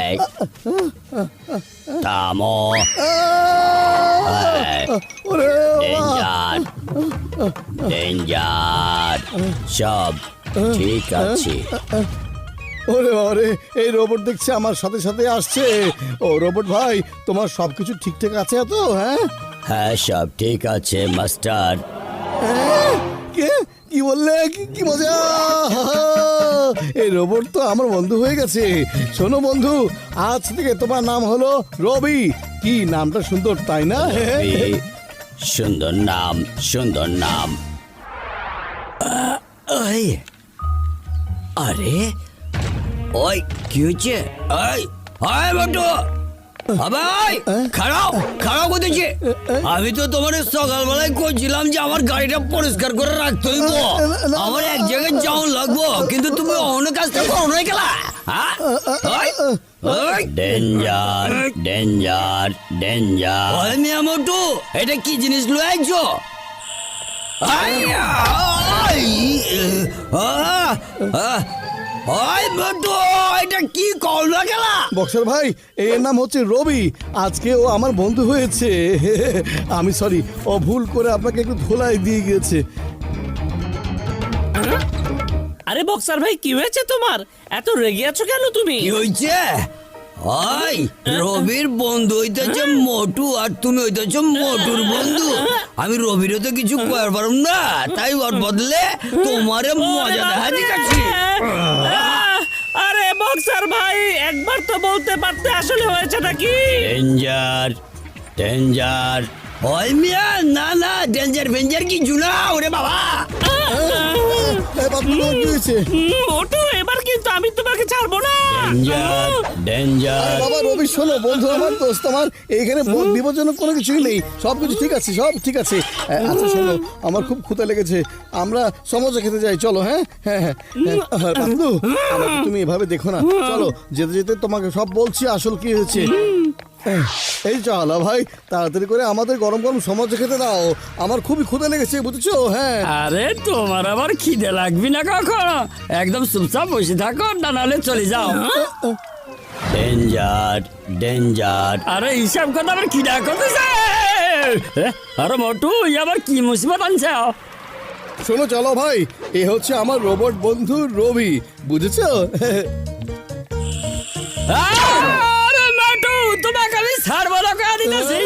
এই, থামো। ওরে ডেঞ্জার, ডেঞ্জার, সব ঠিক আছে। ওরে বাবারে, এই রোবট দেখছি আমার সাথে সাথে আসছে। ও রোবট ভাই, তোমার সবকিছু ঠিকঠাক আছে তো? হ্যাঁ হ্যাঁ, সব ঠিক আছে মাস্টার। কে কি বললে? কি মজা! এই রোবট তো আমার বন্ধু হয়ে গেছে। শোনো বন্ধু, আজ থেকে তোমার নাম হলো রবি। কি নামটা সুন্দর, তাই না? এই, সুন্দর নাম, সুন্দর নাম। ওই, আরে ওই কি হচ্ছে? ওই ওই বটু, আবাই খারাপ খারাপ করতেছে। আমি তো তোমার সকালবেলায় কইছিলাম যে আমার গাড়িটা পরিষ্কার করে রাখতে হইব, আমার এক জায়গায় যাওয়া লাগবো, কিন্তু তুমি অন্য কাজটা করো নাই গেলা। Danger, danger, danger. ওই মিয়া মোটু, এটা কি জিনিস লয়ে আইছো? এটা কি করলো গেলা? বক্সার ভাই, এর নাম হচ্ছে রবি। আজকে ও আমার বন্ধু হয়েছে। আমি সরি, ও ভুল করে আপনাকে একটু ধোলাই দিয়ে গিয়েছে। আরে বক্সার ভাই, কি হয়েছে তোমার? এত রেগে আছো কেন তুমি? কি হয়েছে? ওই রবির বন্ধু হইতেছে মোটু, আর তুমি হইতেছ মোটুর বন্ধু। আমি রবিরও তো কিছু করার পারব না, তাই ওর বদলে তোমারে মজা দেখা দিচ্ছি। আরে বক্সার ভাই, একবার তো বলতে পারতে আসলে হয়েছে নাকি? Danger, danger. ওই মিয়া, না না, ডেঞ্জার ফেঞ্জার কিছু না। ওরে বাবা, কি হয়েছে? মোটু, এবার কিন্তু আমি তোমাকে ছাড়বো না। Danger, danger. বাবা রবি শোনো, বন্ধু আমার, দোস্ত আমার, এইখানে বিপজ্জনক কোনো কিছুই নেই, সবকিছু ঠিক আছে, সব ঠিক আছে। আচ্ছা শোনো, আমার খুব ক্ষুধা লেগেছে, আমরা সমোসা খেতে যাই, চলো। হ্যাঁ হ্যাঁ হ্যাঁ, পাতলু, আমাকে তুমি এভাবে দেখো না, চলো, যেতে যেতে তোমাকে সব বলছি আসল কি হয়েছে। এই চলো ভাই, তাড়াতাড়ি করে আমাদের গরম গরম সমোসা খেতে দাও, আমার খুবই ক্ষুধা লেগেছে, বুঝেছো? হ্যাঁ। আরে তোমার আবার খিদে লাগবি না কখনো, একদম চুপচাপ বসে থাকো, না নাহলে চলে যাও। Danger, danger. আরে হিসাব কথা আবার খিদা করতেছে। আরে মোটু, আবার কি মুসিবত আনছে? শোনো চলো ভাই, এ হচ্ছে আমার রোবট বন্ধু রবি, বুঝেছো? আরে মোটু, তোমাকে আমি ছাড়বো না, দিতেছি।